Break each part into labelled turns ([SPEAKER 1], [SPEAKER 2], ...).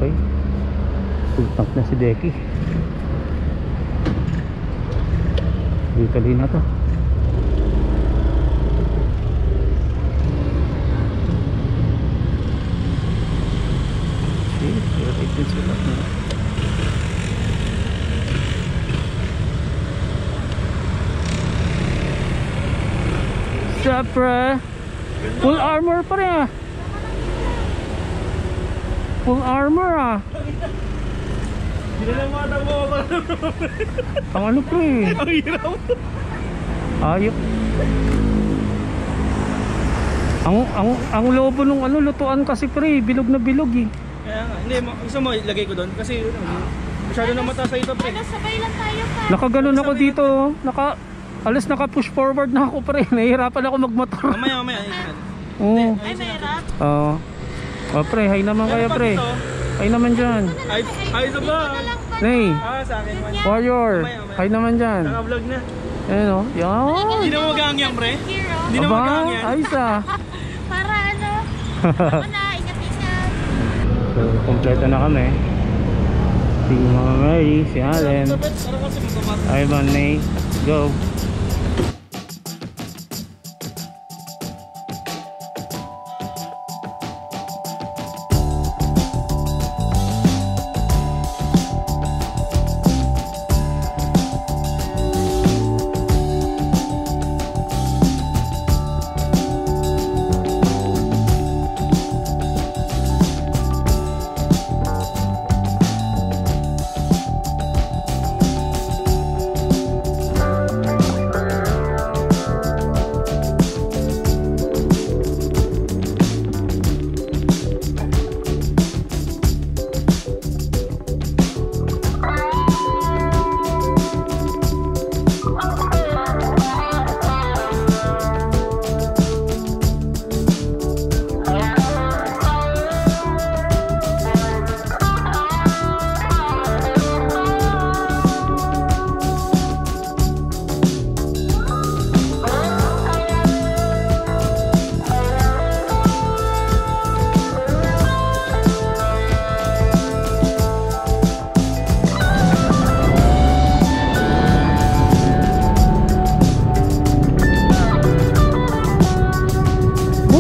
[SPEAKER 1] Okay. Full tank na si Becky. Dito na to. Okay, sila. Sup, bro? Full armor pa rin ah. Full armor ah.
[SPEAKER 2] Hindi na lang matang mo pa.
[SPEAKER 1] Ang ano pre?
[SPEAKER 2] Ang hirap.
[SPEAKER 1] Ayop. Ang lobo nung ano lutuan kasi pre, bilog na bilog eh.
[SPEAKER 2] Kaya nga, hindi, gusto mo ilagay ko doon kasi masyado na mataas sa ito pre.
[SPEAKER 3] Ano, sabay lang tayo pa.
[SPEAKER 1] Nakaganon ako dito, alas naka-push forward na ako pre. Nahihirapan ako magmotor.
[SPEAKER 2] Mamaya.
[SPEAKER 1] Oo.
[SPEAKER 3] Ay, mahirap.
[SPEAKER 1] Oo. Oh, pre, hi naman kayo pre. Hi naman dyan.
[SPEAKER 2] Ay, ito ba?
[SPEAKER 1] Nay,
[SPEAKER 2] Sa akin man.
[SPEAKER 1] warrior. Hi naman dyan.
[SPEAKER 2] Naka-vlog na.
[SPEAKER 1] Ayan o. Yan.
[SPEAKER 2] Hindi na magahangyang pre. Hindi na
[SPEAKER 1] Aba,
[SPEAKER 2] magahangyang.
[SPEAKER 1] ayos ah.
[SPEAKER 3] Para ano? Ako na, ingat-ingat.
[SPEAKER 1] So, kompleto na kami. Si Mama Mary, si Allen, Ivan, May, go.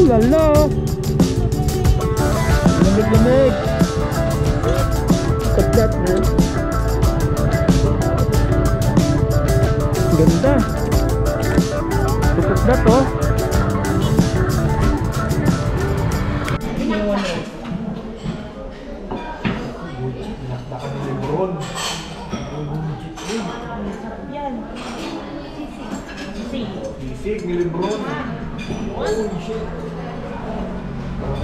[SPEAKER 1] Lalo lamig kaplat mo ganda kaplat oh
[SPEAKER 2] Sisig ni Lebron. Holy shit.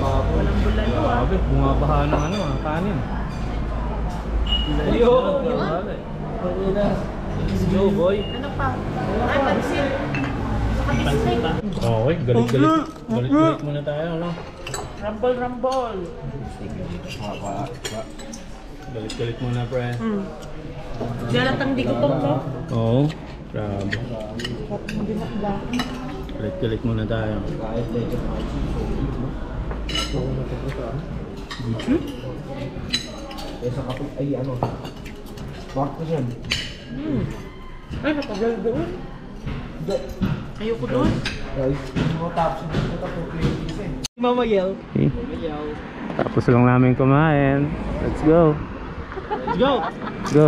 [SPEAKER 3] Walang bulalo ah.
[SPEAKER 1] grabe bumabaha ng ano kanin let's go boy.
[SPEAKER 3] Ano pa? Ay, pansin. Sa kabisig.
[SPEAKER 1] Okay, galit muna tayo ano?
[SPEAKER 3] Rumble.
[SPEAKER 1] Galit muna pre.
[SPEAKER 3] Galatang di ko to no?
[SPEAKER 1] Oo, grabe. Galit muna tayo.
[SPEAKER 2] Sa kapit ay ano? Bakit ko yan?
[SPEAKER 3] Ay, nakagal doon. Ayoko doon.
[SPEAKER 2] Guys, mga tapos dito ito po
[SPEAKER 3] Mama Yel.
[SPEAKER 1] Okay. Tapos lang namin kumain. Let's go.
[SPEAKER 2] Let's go!
[SPEAKER 1] Let's go.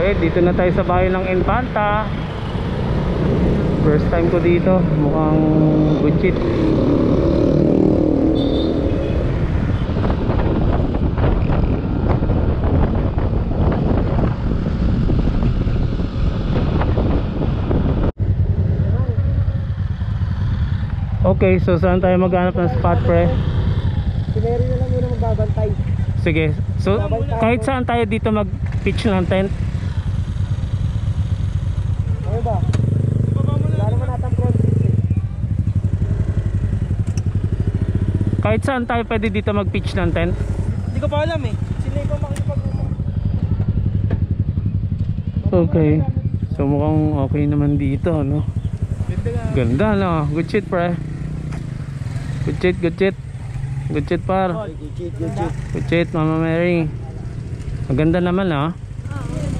[SPEAKER 1] Okay, dito na tayo sa bahay ng Infanta. First time ko dito, mukhang buchit. Okay, so saan tayo maghanap ng spot, pre?
[SPEAKER 2] Si Mary na lang muna magbabantay.
[SPEAKER 1] Sige, so kahit saan tayo dito mag-pitch ng tent.
[SPEAKER 2] Ano ba? Wala naman natang front seats eh.
[SPEAKER 1] Kahit saan tayo pwede dito mag-pitch ng tent.
[SPEAKER 2] Hindi ko pa alam eh. Sino ko makikipag-usap?
[SPEAKER 1] Okay. So mukhang okay naman dito, no? Ganda, no? Good shit, pre. Good shit, good shit. Good shit, par. Good shit, Mama Mary. Maganda naman, no?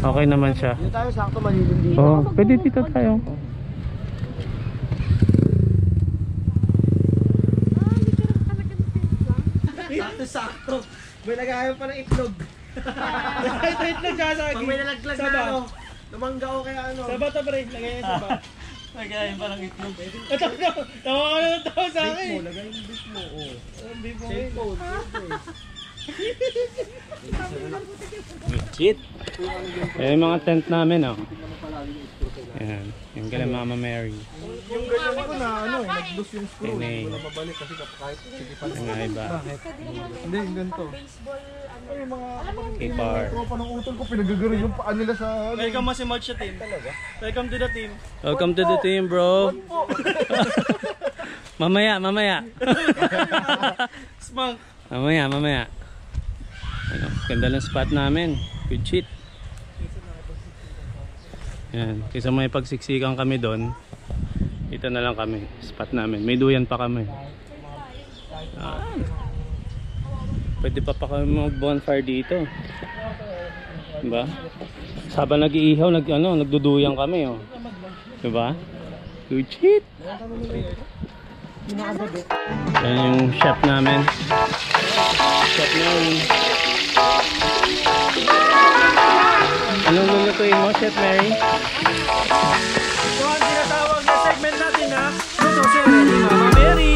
[SPEAKER 1] Okay naman siya.
[SPEAKER 2] Dito tayo sakto malilim dito.
[SPEAKER 1] Oh, pwede dito tayo.
[SPEAKER 2] Sakto. May naghahayon pa ng itlog. Ito itlog ka sa akin. Pag may nalaglag na ano. Lumangga o kaya ano. Saba to pre. Lagay yung saba. Naghahayon pa ng itlog. Ito na. Tawa ka na tawa sa akin. Lagay yung beef mo. Beef mo. Cellphone.
[SPEAKER 1] Good shit. Ayan yung mga tent namin, oh. Ayan. Yung kala Mama Mary.
[SPEAKER 2] Yung ganyan ko na ano eh. Nag-loose yung screw.
[SPEAKER 1] Tinay.
[SPEAKER 2] Wala mabalik kasi kahit sigipan.
[SPEAKER 1] Yung mga iba.
[SPEAKER 2] Hindi, yung ganito. Ay, yung mga
[SPEAKER 1] K-par.
[SPEAKER 2] tropa ng utol ko, pinagagaro yung paa nila sa...
[SPEAKER 4] Welcome mo si March sa team. Welcome to the team.
[SPEAKER 1] Welcome to the team, bro. Mamaya, mamaya.
[SPEAKER 4] Smunk.
[SPEAKER 1] Mamaya. Ano, ganda ng spot namin. Good shit. Yan, kaysa may pagsiksikan kami doon, dito na lang kami, spot namin. May duyan pa kami. Pwede pa kami mag-bonfire dito. Diba? Habang nag-iihaw, nagduduyan kami, oh. Diba? Good shit. Yan yung chef namin. Chef namin. Anong lulutuin mo, Chef Mary?
[SPEAKER 4] So ang tinatawag na segment natin na Luto si Mama Mary.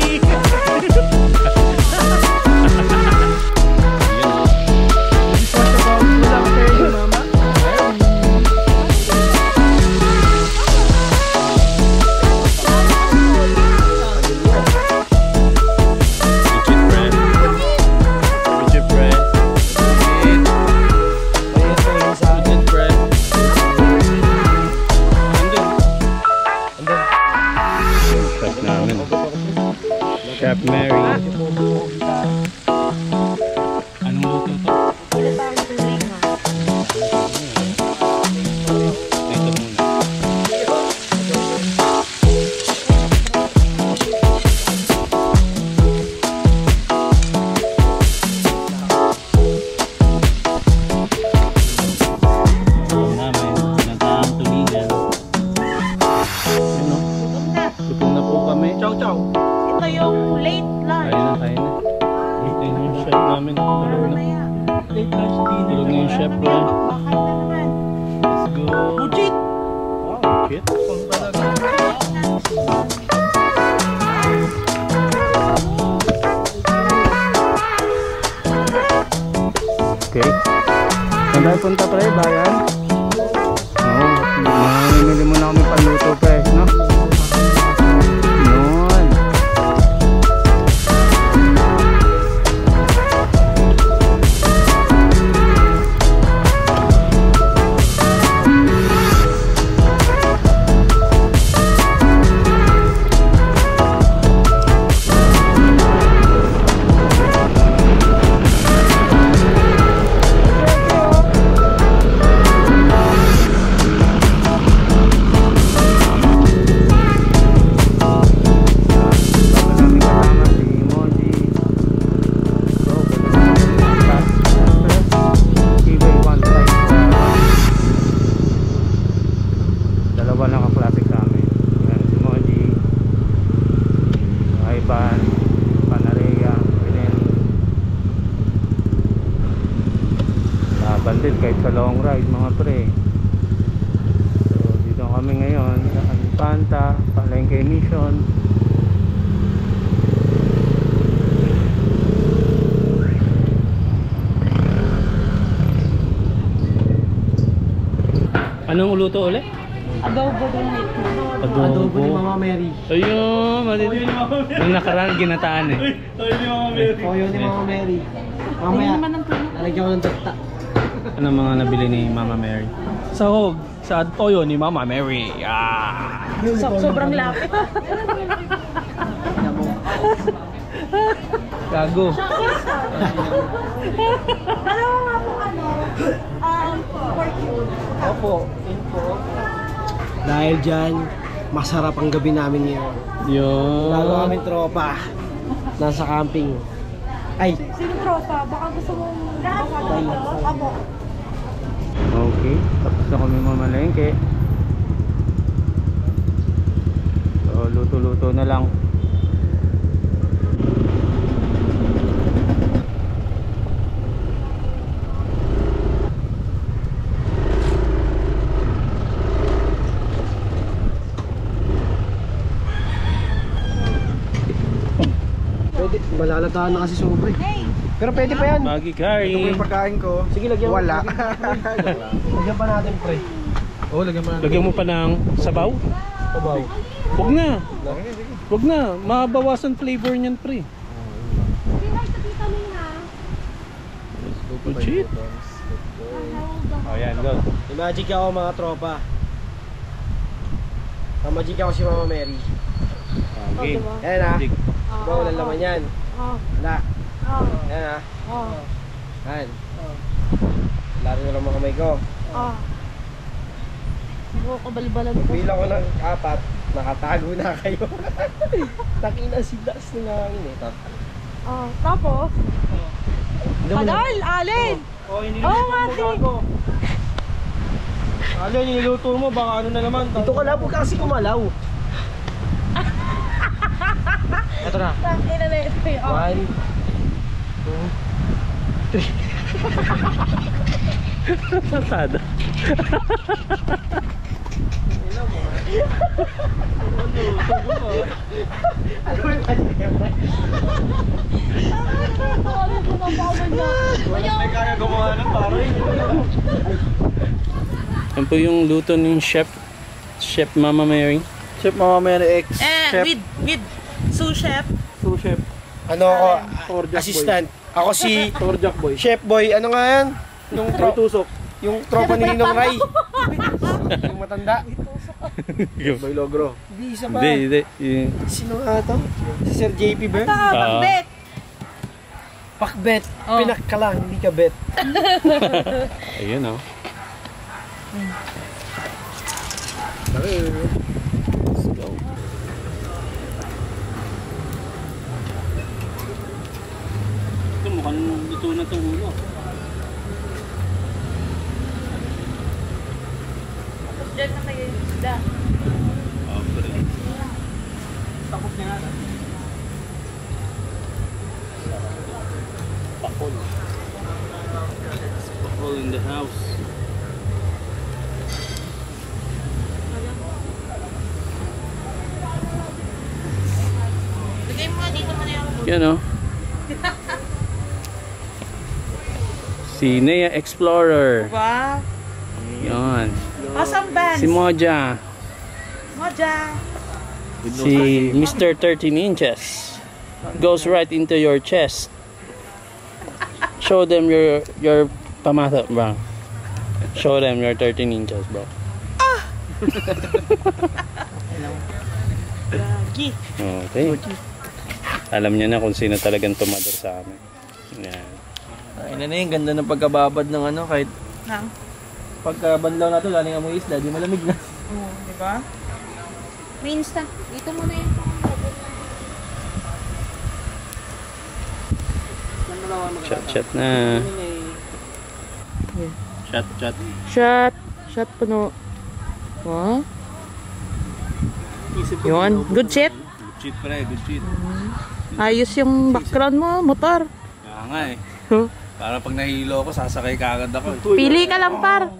[SPEAKER 1] Chef Mary. Anong luto to? Ito muna. Ito namin, pinataang tulingan. Ano? Gutom na po kami.
[SPEAKER 4] Chow chow.
[SPEAKER 3] Ito yung late lunch.
[SPEAKER 1] Kain na. Ito yung chef namin. Tulog na.
[SPEAKER 4] Late lunch dinner.
[SPEAKER 1] Tulog na yung chef, bro.
[SPEAKER 3] Bakit na naman?
[SPEAKER 1] Let's go.
[SPEAKER 4] Buchit.
[SPEAKER 1] Shit. Okay. Saan tayo punta, pre? Bayan? Oo. Mamimili muna kami panluto, pre. No? Yun. Bandit kahit sa long ride mga pre. So dito kami ngayon sa Infanta, Palengke Mission. Anong luto ulit?
[SPEAKER 3] Adobo din ito.
[SPEAKER 2] Adobo ni Mama Mary.
[SPEAKER 1] Ayun, mali. Nung nakaraan ginataan eh.
[SPEAKER 2] Toyo ni Mama Mary. Mamaya, lalagyan ko ng tagta.
[SPEAKER 1] Ano mga nabili ni Mama Mary?
[SPEAKER 4] Sahog sa toyo ni Mama Mary. Ah.
[SPEAKER 3] Sobrang lapit.
[SPEAKER 4] Gago.
[SPEAKER 3] Dalawa nga po pork yun.
[SPEAKER 2] Opo, info. Dahil dyan, masarap ang gabi namin ngayon. Lalo
[SPEAKER 1] Yun.
[SPEAKER 2] kami tropa. Nasa camping. Ay,
[SPEAKER 3] Sino tropa? Baka gusto mong lahat dito? Apo.
[SPEAKER 1] Okay, tapos na kami mamalengke. So, luto-luto na lang.
[SPEAKER 2] pwede. Malalataan na kasi sobre. Pero pwede pa yan.
[SPEAKER 1] Baggy curry.
[SPEAKER 2] Pagkain ko. Sige, lagyan mo. Wala. Lagyan pa natin, pre. Oo, lagyan pa natin.
[SPEAKER 1] Lagyan mo pa ng sabaw?
[SPEAKER 2] Sabaw.
[SPEAKER 1] Huwag na. Huwag na. Mabawasan flavor niyan, pre. Good shit. Oh, yan, go.
[SPEAKER 2] Magic ako mga tropa. Magic ako si Mama Mary.
[SPEAKER 1] Okay.
[SPEAKER 2] Yan ha.
[SPEAKER 1] Magic.
[SPEAKER 2] Diba walang laman yan? Wala. Yan ha. Yan. Laro na lang mga kamay ko.
[SPEAKER 3] Kabalbalan ko.
[SPEAKER 2] Bilang ko ng 4, nakatago na kayo. Takina si Das na nangangin eh.
[SPEAKER 3] Tapos? Tagal, Alin! Oo nga,
[SPEAKER 4] Gago. Ano yung niluto mo? Baka ano na naman.
[SPEAKER 2] Dito ka lang, huwag ka kasi kumalaw. Ito na.
[SPEAKER 3] Tangina na ito.
[SPEAKER 2] 1, 2, 3.
[SPEAKER 1] Pasada.
[SPEAKER 4] May kaya gumawa ng pare.
[SPEAKER 1] Yan po yung luto ng Chef Mama Mary.
[SPEAKER 2] Chef Mama Mary X. Chef.
[SPEAKER 3] With sous chef.
[SPEAKER 4] Sous chef.
[SPEAKER 2] Ano ako?
[SPEAKER 4] Torjak
[SPEAKER 2] Assistant. Ako si
[SPEAKER 4] Torjak boy.
[SPEAKER 2] Chef Boy. Ano nga yan? Yung
[SPEAKER 4] Tusok.
[SPEAKER 2] yung tropa ni Ninong Ray. Yung matanda.
[SPEAKER 4] Boy Logro.
[SPEAKER 2] Hindi isa pa.
[SPEAKER 1] Hindi.
[SPEAKER 2] Sino nga to? Si Sir JP Bear?
[SPEAKER 3] Bakbet.
[SPEAKER 2] Pakbet. Pinak ka lang, hindi ka bet.
[SPEAKER 1] Ayun oh. Let's go. Ito mukhang luto na itong ulo.
[SPEAKER 3] Diyan na kayo yung isda.
[SPEAKER 4] Tapos niya nga.
[SPEAKER 1] Pakol. Pakol in the house.
[SPEAKER 3] Lagay mo dito mo na yung
[SPEAKER 1] Yan oh. Si Nea Explorer.
[SPEAKER 3] Wow.
[SPEAKER 1] Yan.
[SPEAKER 3] Awesome bands.
[SPEAKER 1] Si Moja.
[SPEAKER 3] Moja.
[SPEAKER 1] Si Mr. 13 inches. Goes right into your chest. Show them your pamata, bro. Show them your 13 inches, bro.
[SPEAKER 3] Gagi.
[SPEAKER 1] Okay. Alam niya na kung sino talagang tumador sa amin. Yan.
[SPEAKER 4] Ay na yung ganda ng pagkababad ng ano kahit
[SPEAKER 3] Nang?
[SPEAKER 4] pagkabanlaw na to galing amoy isla, di malamig na.
[SPEAKER 3] Oo, di ba? May insta. Dito mo na yun.
[SPEAKER 1] Chat na. Chat.
[SPEAKER 3] Shot puno. Wow. Yun. Good shit.
[SPEAKER 1] Good shit pre, good shit.
[SPEAKER 3] Ayos yung background mo, motor.
[SPEAKER 1] Kaya nga eh. Para pag nahilo ako, sasakay kagad ako.
[SPEAKER 3] Pili ka lang, par.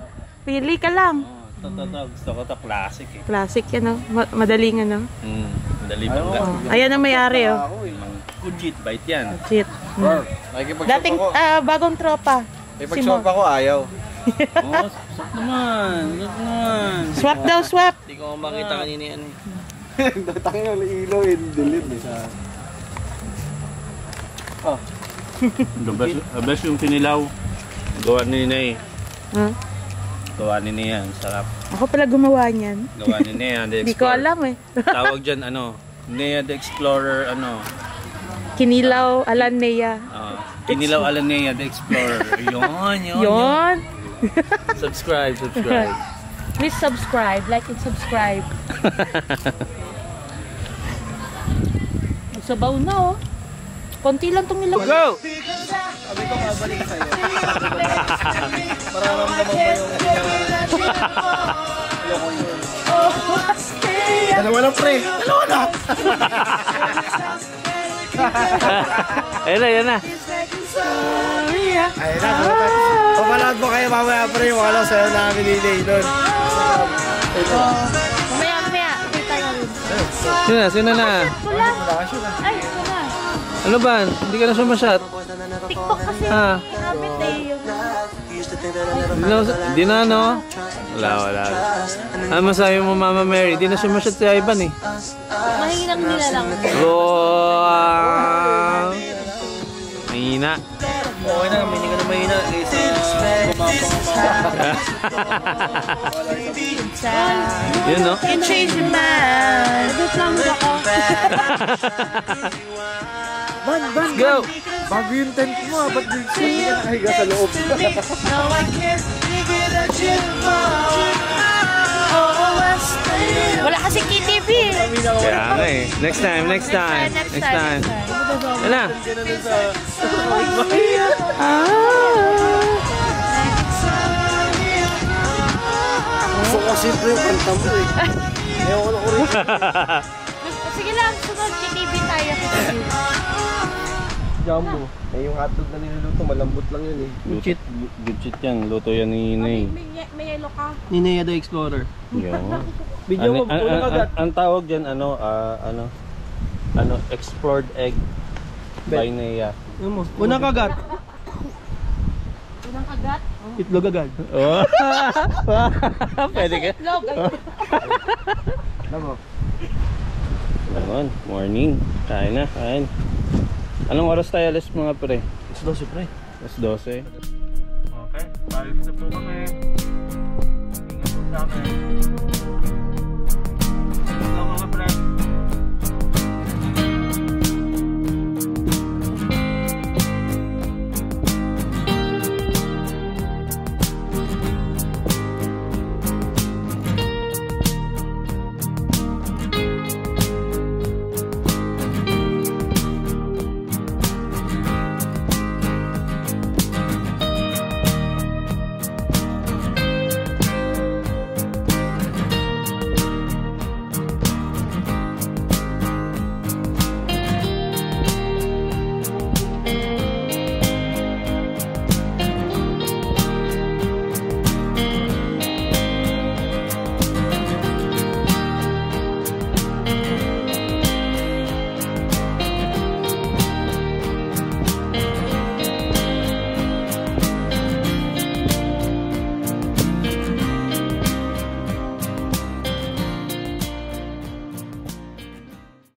[SPEAKER 3] Pili ka lang.
[SPEAKER 1] Gusto ko to classic eh.
[SPEAKER 3] Classic yan, oh. Madaling ano.
[SPEAKER 1] Madali bang
[SPEAKER 3] Ayan ang may-ari, oh.
[SPEAKER 1] Good shit, bite yan.
[SPEAKER 3] Shit.
[SPEAKER 2] Nakikipag-shop
[SPEAKER 3] Dating,
[SPEAKER 2] ako.
[SPEAKER 3] bagong tropa.
[SPEAKER 2] Ipag-shop ako, ayaw.
[SPEAKER 1] Oo, Naman, look naman.
[SPEAKER 3] Swap daw, swap.
[SPEAKER 1] Hindi ko makita kanina yan eh.
[SPEAKER 2] Datangin ang ilaw eh, dilim eh sa... Oh.
[SPEAKER 1] The best yung kinilaw. Gawa ni Nene.
[SPEAKER 3] Huh?
[SPEAKER 1] Gawa ni Nene yan, sarap.
[SPEAKER 3] Ako pala gumawa niyan.
[SPEAKER 1] Gawa ni Nene, the
[SPEAKER 3] Hindi ko
[SPEAKER 1] Explorer.
[SPEAKER 3] alam eh.
[SPEAKER 1] Tawag dyan, ano, Nea the Explorer, ano.
[SPEAKER 3] Kinilaw, alan Nea.
[SPEAKER 1] Kinilaw ala Nea the Explorer. Yun.
[SPEAKER 3] Yon.
[SPEAKER 1] Subscribe.
[SPEAKER 3] Please subscribe, like and subscribe. Sabaw na oh. Konti lang itong nilagay.
[SPEAKER 1] Go!
[SPEAKER 2] Sabi ko babalik sa'yo. Mararamdaman mo yung loko yun. Dalawa lang pre! Dalawa na!
[SPEAKER 1] Ayan na.
[SPEAKER 2] Ayun na, pamanood mo kayo mamaya pre, yung ano sa'yo namin nilay doon.
[SPEAKER 3] Mamaya. Kita na rin.
[SPEAKER 1] Sino na?
[SPEAKER 3] Wala. Ay, wala.
[SPEAKER 1] Ano ba? Hindi ka na sumasyat?
[SPEAKER 3] TikTok kasi.
[SPEAKER 1] Ha?
[SPEAKER 3] Habit eh yung...
[SPEAKER 1] Di na, no? Wala. Ano masabi mo, Mama Mary? Di na sumasyat si Ivan eh.
[SPEAKER 3] Mahinang nila lang.
[SPEAKER 1] Wow! Mahina.
[SPEAKER 2] Okay na, hindi ka na mahina kaysa gumapang
[SPEAKER 1] Yun, no?
[SPEAKER 3] Can change your mind. Nag-plan ako.
[SPEAKER 2] Ban!
[SPEAKER 1] Go!
[SPEAKER 2] Bago yung tent mo ah, ba't di ka nakahiga sa loob?
[SPEAKER 3] Wala kasi KTV eh.
[SPEAKER 1] Kaya nga eh. Next time. Yan na.
[SPEAKER 2] Gusto ko simple yung kanta mo eh. Ayaw ko na ko rin.
[SPEAKER 3] Sige lang, sunod KTV tayo.
[SPEAKER 2] Jumbo. Eh yung hotdog na niluluto, malambot lang yun eh.
[SPEAKER 1] Good shit yan. Luto yan ni Inay.
[SPEAKER 3] May yellow ka.
[SPEAKER 2] Ni Nea the Explorer.
[SPEAKER 1] Yun.
[SPEAKER 2] Video mo, unang kagat.
[SPEAKER 1] Ang tawag dyan, explored egg by Nea.
[SPEAKER 2] Ano mo? Unang kagat.
[SPEAKER 3] Unang kagat.
[SPEAKER 2] Itlog agad.
[SPEAKER 1] Oh. Pwede ka?
[SPEAKER 3] Itlog.
[SPEAKER 2] Tama.
[SPEAKER 1] Ayun, morning. Kain na. Anong oras tayo alas mga pre?
[SPEAKER 2] Mas 12 pre.
[SPEAKER 1] Alas 12. Okay, balik na po kami. Ingat po sa amin.